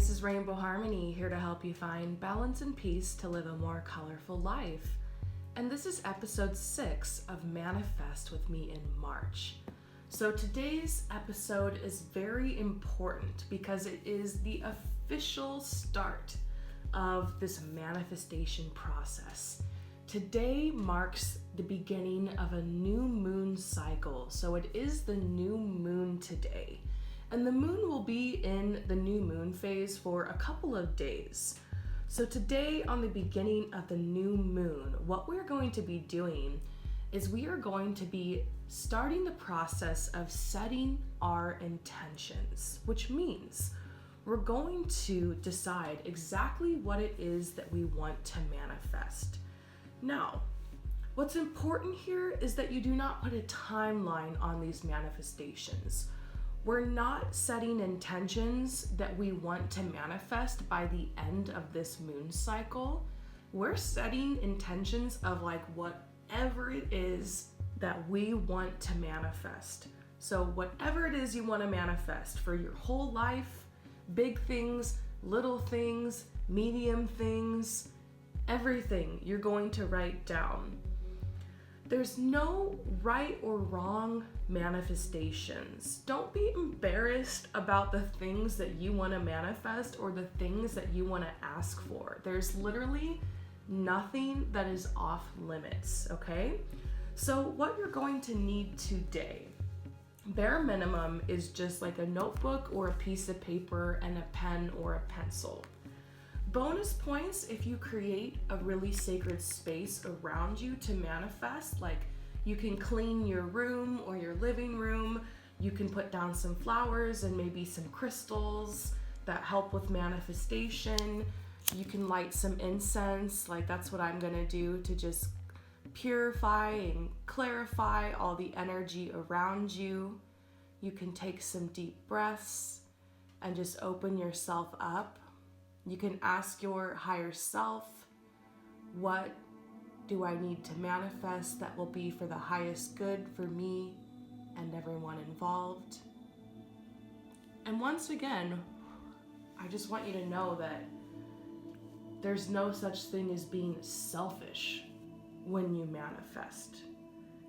this is Rainbow Harmony, here to help you find balance and peace to live a more colorful life. And this is episode 6 of Manifest with Me in March. So today's episode is very important because it is the official start of this manifestation process. Today marks the beginning of a new moon cycle. So it is the new moon today. And the moon will be in the new moon phase for a couple of days. So today, on the beginning of the new moon, what we're going to be doing is we are going to be starting the process of setting our intentions, which means we're going to decide exactly what it is that we want to manifest. Now, what's important here is that you do not put a timeline on these manifestations. We're not setting intentions that we want to manifest by the end of this moon cycle. We're setting intentions of whatever it is that we want to manifest. So whatever it is you want to manifest for your whole life, big things, little things, medium things, everything you're going to write down. There's no right or wrong manifestations. Don't be embarrassed about the things that you want to manifest or the things that you want to ask for. There's literally nothing that is off limits, okay? So what you're going to need today, bare minimum, is just like a notebook or a piece of paper and a pen or a pencil. Bonus points if you create a really sacred space around you to manifest, like you can clean your room or your living room, you can put down some flowers and maybe some crystals that help with manifestation, you can light some incense, like that's what I'm gonna do to just purify and clarify all the energy around you. You can take some deep breaths and just open yourself up. You can ask your higher self, what do I need to manifest that will be for the highest good for me and everyone involved? And once again, I just want you to know that there's no such thing as being selfish when you manifest.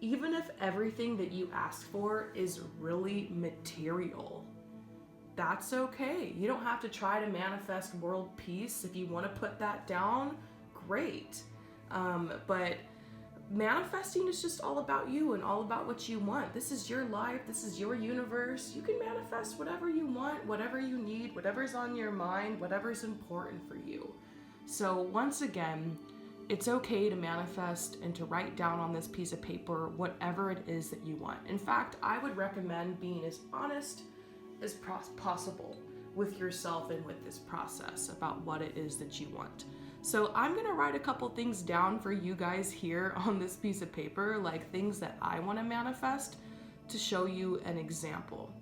Even if everything that you ask for is really material, that's okay. You don't have to try to manifest world peace. If you want to put that down, great. But manifesting is just all about you and all about what you want. This is your life. This is your universe. You can manifest whatever you want, whatever you need, whatever's on your mind, whatever's important for you. So once again, it's okay to manifest and to write down on this piece of paper whatever it is that you want. In fact, I would recommend being as honest as possible with yourself and with this process about what it is that you want. So I'm gonna write a couple things down for you guys here on this piece of paper, like things that I want to manifest, to show you an example.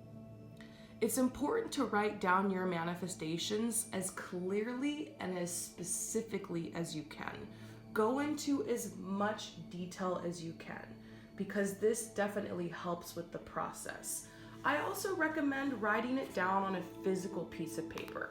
It's important to write down your manifestations as clearly and as specifically as you can. Go into as much detail as you can, because this definitely helps with the process. I also recommend writing it down on a physical piece of paper.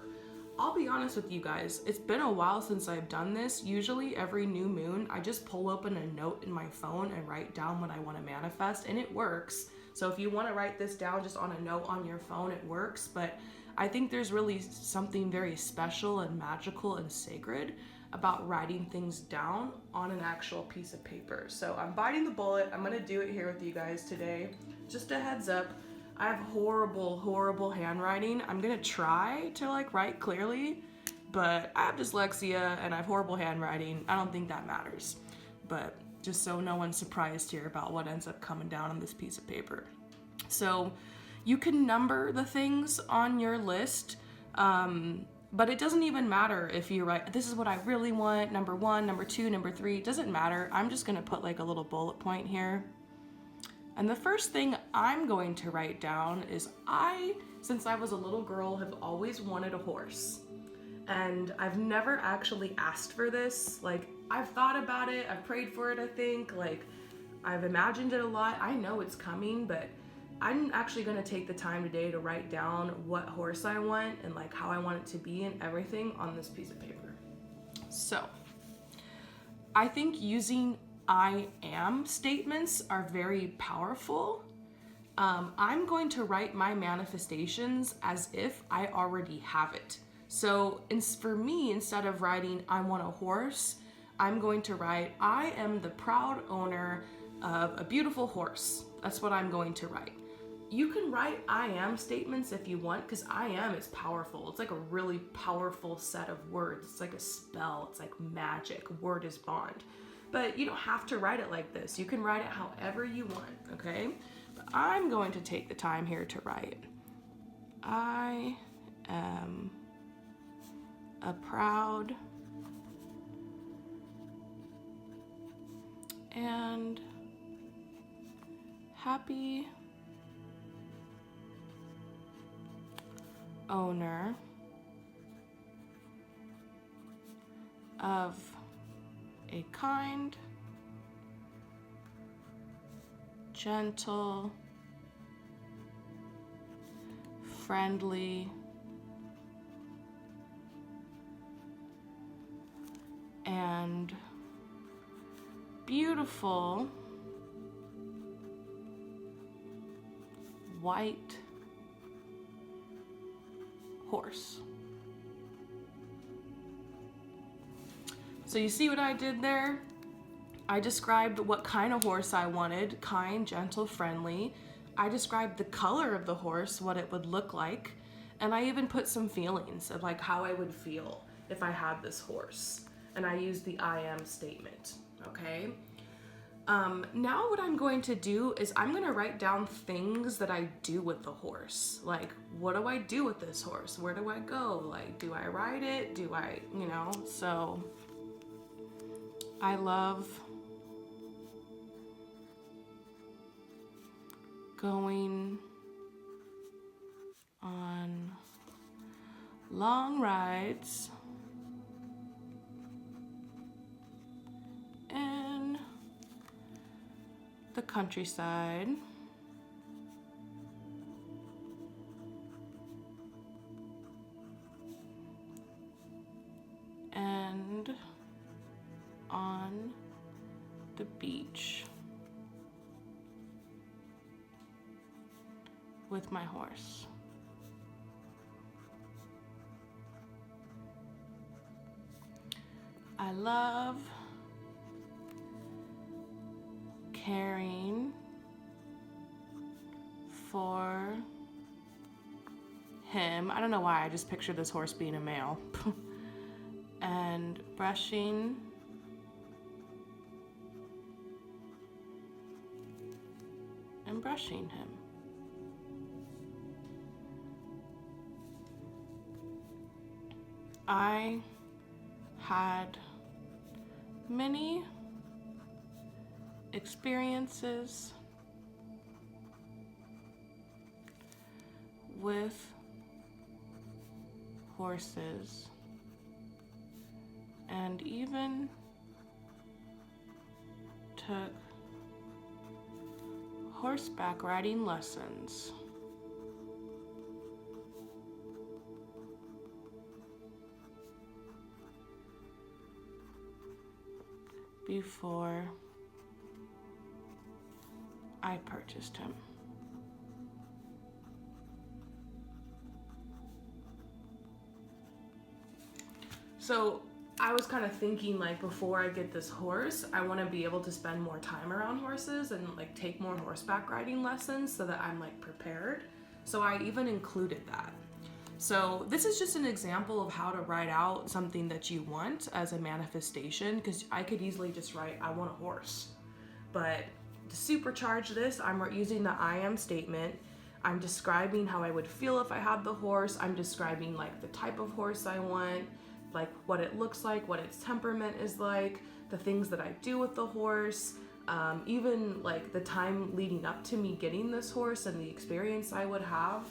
I'll be honest with you guys, it's been a while since I've done this. Usually every new moon, I just pull open a note in my phone and write down what I want to manifest, and it works. So if you want to write this down just on a note on your phone, it works. But I think there's really something very special and magical and sacred about writing things down on an actual piece of paper. So I'm biting the bullet. I'm gonna do it here with you guys today. Just a heads up, I have horrible handwriting. I'm gonna try to write clearly, but I have dyslexia and I have horrible handwriting. I don't think that matters. But just so no one's surprised here about what ends up coming down on this piece of paper. So you can number the things on your list, but it doesn't even matter if you write, this is what I really want, number 1, number 2, number 3, it doesn't matter. I'm just gonna put a little bullet point here. And the first thing I'm going to write down is since I was a little girl, have always wanted a horse. And I've never actually asked for this. I've thought about it, I've prayed for it, I think. I've imagined it a lot. I know it's coming, but I'm actually going to take the time today to write down what horse I want and like how I want it to be and everything on this piece of paper. So I think using I am statements are very powerful. I'm going to write my manifestations as if I already have it. So for me, instead of writing I want a horse, I'm going to write I am the proud owner of a beautiful horse. That's what I'm going to write. You can write I am statements if you want, because I am is powerful. It's like a really powerful set of words. It's like a spell. It's like magic. Word is bond. But you don't have to write it like this. You can write it however you want, okay? But I'm going to take the time here to write I am a proud and happy owner of a kind, gentle, friendly, and beautiful white horse. So you see what I did there? I described what kind of horse I wanted, kind, gentle, friendly. I described the color of the horse, what it would look like, and I even put some feelings of like how I would feel if I had this horse. And I used the I am statement, okay? Now what I'm going to do is I'm going to write down things that I do with the horse. Like, what do I do with this horse? Where do I go? Like, do I ride it? Do I, so I love going on long rides in the countryside and on the beach with my horse. I love caring for him. I don't know why, I just pictured this horse being a male. And brushing him. I had many experiences with horses and even took horseback riding lessons. Before I purchased him. So I was kind of thinking, like, before I get this horse, I want to be able to spend more time around horses and like take more horseback riding lessons so that I'm like prepared. So I even included that. So this is just an example of how to write out something that you want as a manifestation, because I could easily just write, I want a horse. But to supercharge this, I'm using the I am statement. I'm describing how I would feel if I had the horse. I'm describing like the type of horse I want, like what it looks like, what its temperament is like, the things that I do with the horse, even like the time leading up to me getting this horse and the experience I would have.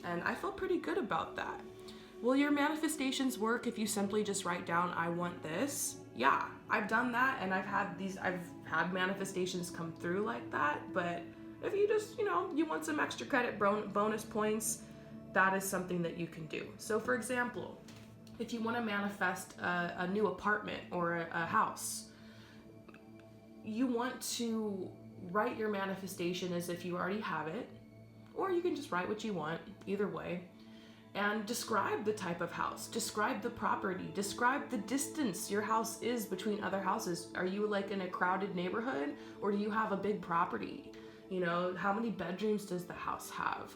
And I feel pretty good about that. Will your manifestations work if you simply just write down, I want this? Yeah, I've done that, and I've had manifestations come through like that, but If you just, you want some extra credit bonus points, that is something that you can do. So for example, if you want to manifest a new apartment or a house, you want to write your manifestation as if you already have it, or you can just write what you want, either way, and describe the type of house, describe the property, describe the distance your house is between other houses. Are you like in a crowded neighborhood, or do you have a big property? How many bedrooms does the house have?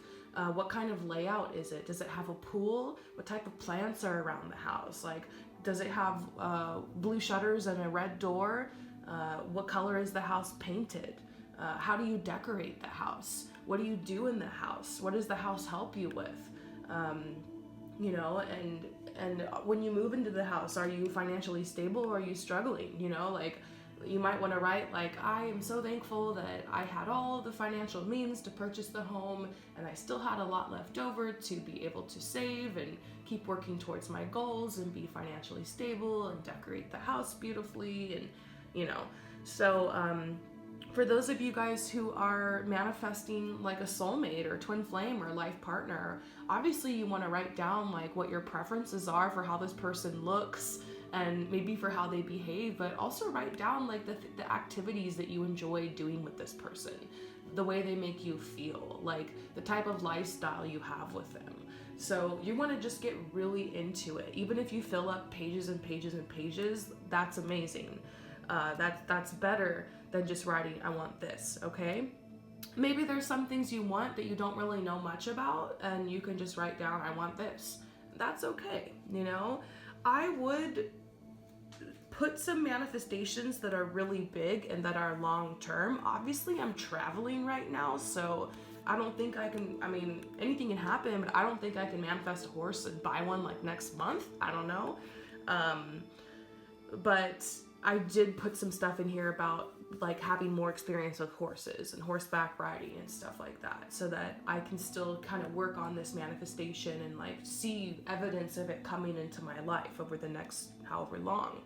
What kind of layout is it? Does it have a pool? What type of plants are around the house? Like, does it have blue shutters and a red door? What color is the house painted? How do you decorate the house? What do you do in the house? What does the house help you with? And when you move into the house, are you financially stable or are you struggling? Like, you might want to write like, I am so thankful that I had all the financial means to purchase the home, and I still had a lot left over to be able to save and keep working towards my goals and be financially stable and decorate the house beautifully. And so for those of you guys who are manifesting like a soulmate or twin flame or life partner, obviously you want to write down like what your preferences are for how this person looks and maybe for how they behave, but also write down like the activities that you enjoy doing with this person, the way they make you feel, like the type of lifestyle you have with them. So you want to just get really into it. Even if you fill up pages and pages and pages, that's amazing. That's better than just writing, I want this, okay? Maybe there's some things you want that you don't really know much about, and you can just write down, I want this. That's okay, I would put some manifestations that are really big and that are long term. Obviously, I'm traveling right now, so I don't think I can, anything can happen, but I don't think I can manifest a horse and buy one like next month. I don't know. But I did put some stuff in here about like having more experience with horses and horseback riding and stuff like that, so that I can still kind of work on this manifestation and like see evidence of it coming into my life over the next however long.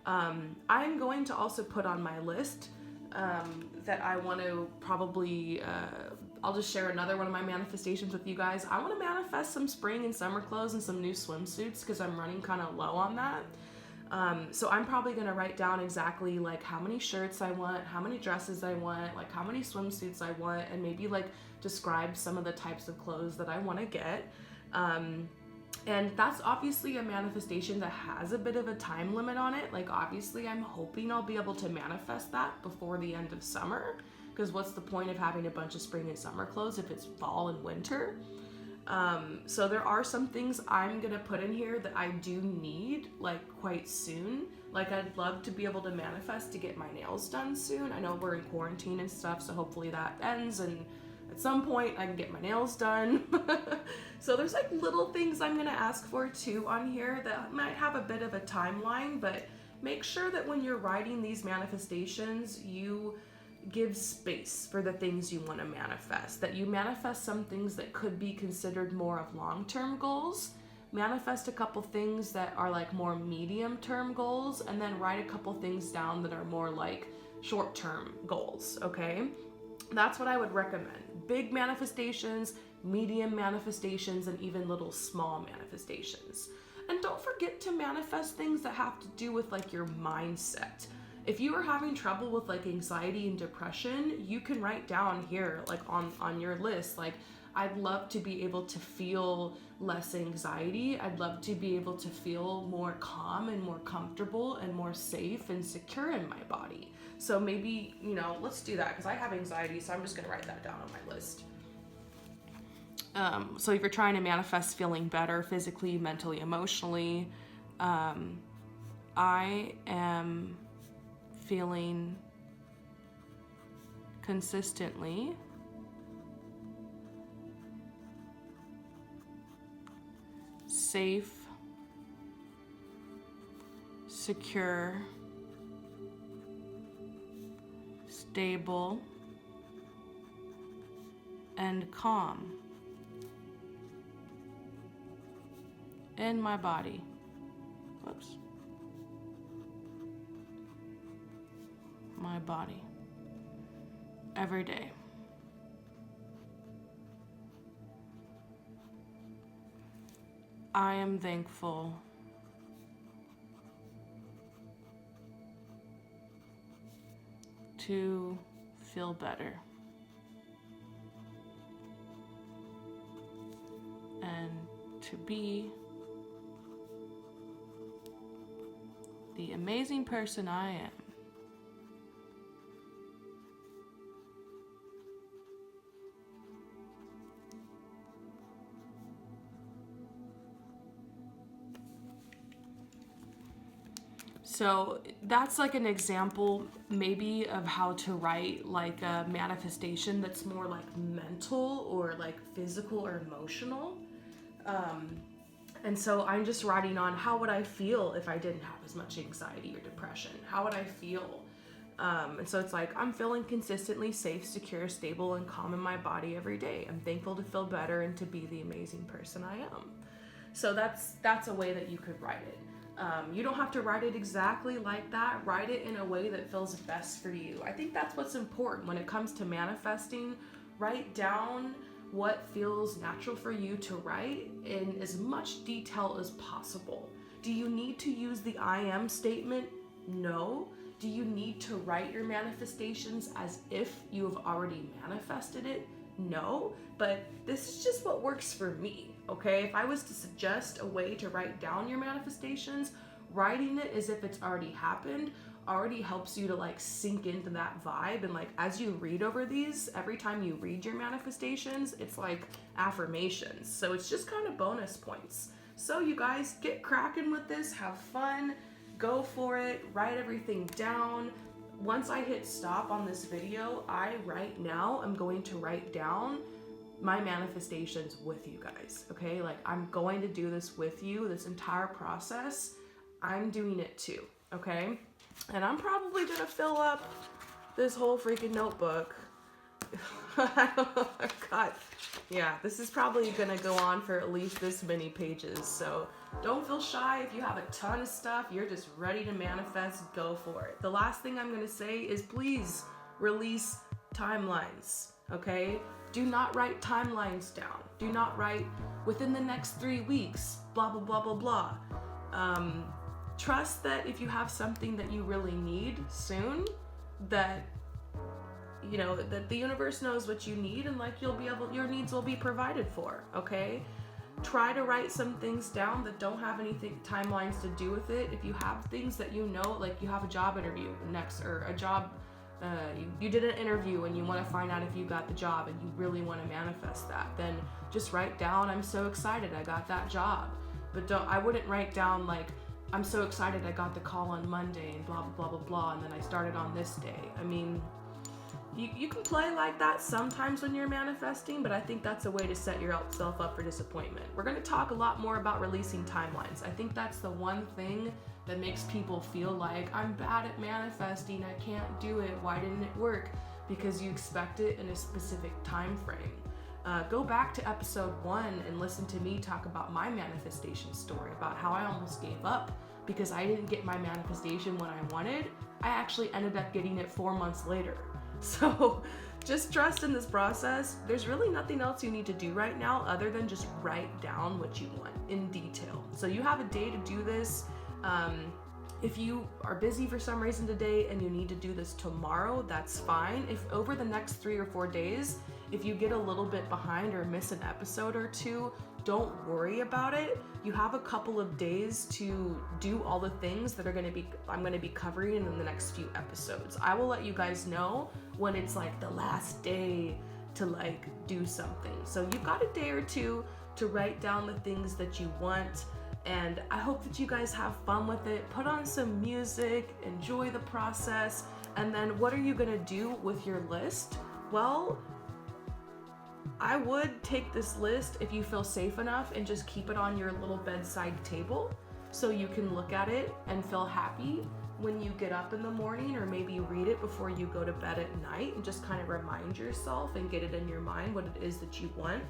I'm going to also put on my list that I want to probably, I'll just share another one of my manifestations with you guys. I want to manifest some spring and summer clothes and some new swimsuits because I'm running kind of low on that. So I'm probably going to write down exactly like how many shirts I want, how many dresses I want, like how many swimsuits I want, and maybe like describe some of the types of clothes that I want to get. And that's obviously a manifestation that has a bit of a time limit on it. Like obviously I'm hoping I'll be able to manifest that before the end of summer, because what's the point of having a bunch of spring and summer clothes if it's fall and winter? So there are some things I'm gonna put in here that I do need like quite soon. Like I'd love to be able to manifest to get my nails done soon. I know we're in quarantine and stuff, so hopefully that ends and at some point I can get my nails done. So there's like little things I'm gonna ask for too on here that might have a bit of a timeline, but make sure that when you're writing these manifestations, you give space for the things you want to manifest, that you manifest some things that could be considered more of long-term goals, manifest a couple things that are like more medium-term goals, and then write a couple things down that are more like short-term goals, okay? That's what I would recommend. Big manifestations, medium manifestations, and even little small manifestations. And don't forget to manifest things that have to do with like your mindset. If you are having trouble with like anxiety and depression, you can write down here like on your list, like I'd love to be able to feel less anxiety. I'd love to be able to feel more calm and more comfortable and more safe and secure in my body. So maybe, let's do that because I have anxiety, so I'm just gonna write that down on my list. So if you're trying to manifest feeling better physically, mentally, emotionally, I am feeling consistently safe, secure, stable, and calm in my body. Whoops. My body every day. I am thankful to feel better and to be the amazing person I am. So that's like an example maybe of how to write like a manifestation that's more like mental or like physical or emotional. And so I'm just writing on how would I feel if I didn't have as much anxiety or depression? How would I feel? And so it's like, I'm feeling consistently safe, secure, stable, and calm in my body every day. I'm thankful to feel better and to be the amazing person I am. So that's a way that you could write it. You don't have to write it exactly like that. Write it in a way that feels best for you. I think that's what's important when it comes to manifesting. Write down what feels natural for you to write in as much detail as possible. Do you need to use the I am statement? No. Do you need to write your manifestations as if you have already manifested it? No. But this is just what works for me, okay? If I was to suggest a way to write down your manifestations, writing it as if it's already happened already helps you to like sink into that vibe. And like as you read over these, every time you read your manifestations, it's like affirmations. So it's just kind of bonus points. So you guys get cracking with this, have fun, go for it, write everything down. Once I hit stop on this video, right now I'm going to write down my manifestations with you guys, okay? Like I'm going to do this with you, this entire process. I'm doing it too, okay? And I'm probably gonna fill up this whole freaking notebook. God, yeah, this is probably gonna go on for at least this many pages. So don't feel shy if you have a ton of stuff, you're just ready to manifest, go for it. The last thing I'm gonna say is please release timelines, okay? Do not write timelines down. Do not write within the next 3 weeks, blah, blah, blah, blah, blah. Trust that if you have something that you really need soon, that, you know, that the universe knows what you need and like your needs will be provided for, okay? Try to write some things down that don't have anything, timelines to do with it. If you have things that you know, like you have a job interview next, or a job, you did an interview and you want to find out if you got the job and you really want to manifest that, then just write down, I'm so excited I got that job. But I wouldn't write down like, I'm so excited I got the call on Monday and blah, blah, blah, blah, blah, and then I started on this day. I mean, you can play like that sometimes when you're manifesting, but I think that's a way to set yourself up for disappointment. We're going to talk a lot more about releasing timelines. I think that's the one thing that makes people feel like, I'm bad at manifesting, I can't do it, why didn't it work? Because you expect it in a specific time frame. Go back to episode 1 and listen to me talk about my manifestation story, about how I almost gave up because I didn't get my manifestation when I wanted. I actually ended up getting it 4 months later. So just trust in this process. There's really nothing else you need to do right now other than just write down what you want in detail. So you have a day to do this. If you are busy for some reason today and you need to do this tomorrow, that's fine. If over the next 3 or 4 days, if you get a little bit behind or miss an episode or two, don't worry about it. You have a couple of days to do all the things that I'm going to be covering in the next few episodes. I will let you guys know when it's like the last day to like do something. So you've got a day or two to write down the things that you want. And I hope that you guys have fun with it. Put on some music, enjoy the process. And then what are you going to do with your list? Well, I would take this list if you feel safe enough and just keep it on your little bedside table so you can look at it and feel happy when you get up in the morning, or maybe read it before you go to bed at night and just kind of remind yourself and get it in your mind what it is that you want.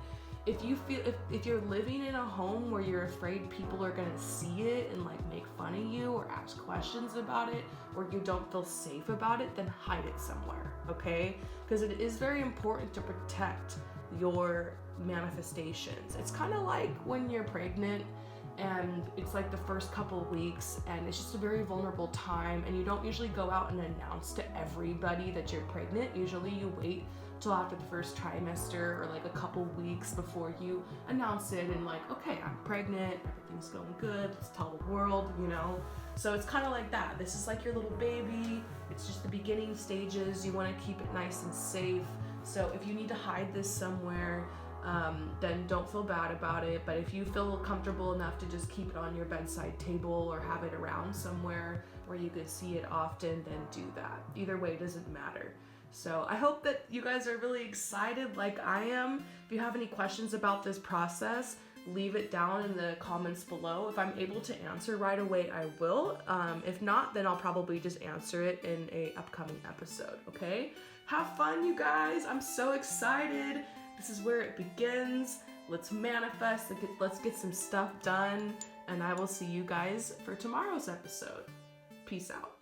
If you feel, if you're living in a home where you're afraid people are gonna see it and like make fun of you or ask questions about it, or you don't feel safe about it, then hide it somewhere, okay? Because it is very important to protect your manifestations. It's kind of like when you're pregnant and it's like the first couple of weeks, and it's just a very vulnerable time, and you don't usually go out and announce to everybody that you're pregnant. Usually you wait till after the first trimester or like a couple weeks before you announce it and like, okay, I'm pregnant, everything's going good, let's tell the world, you know. So it's kind of like that. This is like your little baby. It's just the beginning stages. You want to keep it nice and safe. So if you need to hide this somewhere, then don't feel bad about it. But if you feel comfortable enough to just keep it on your bedside table or have it around somewhere where you could see it often, then do that. Either way, it doesn't matter. So I hope that you guys are really excited like I am. If you have any questions about this process, leave it down in the comments below. If I'm able to answer right away, I will. If not, then I'll probably just answer it in a upcoming episode, okay? Have fun, you guys. I'm so excited. This is where it begins. Let's manifest. Let's get some stuff done. And I will see you guys for tomorrow's episode. Peace out.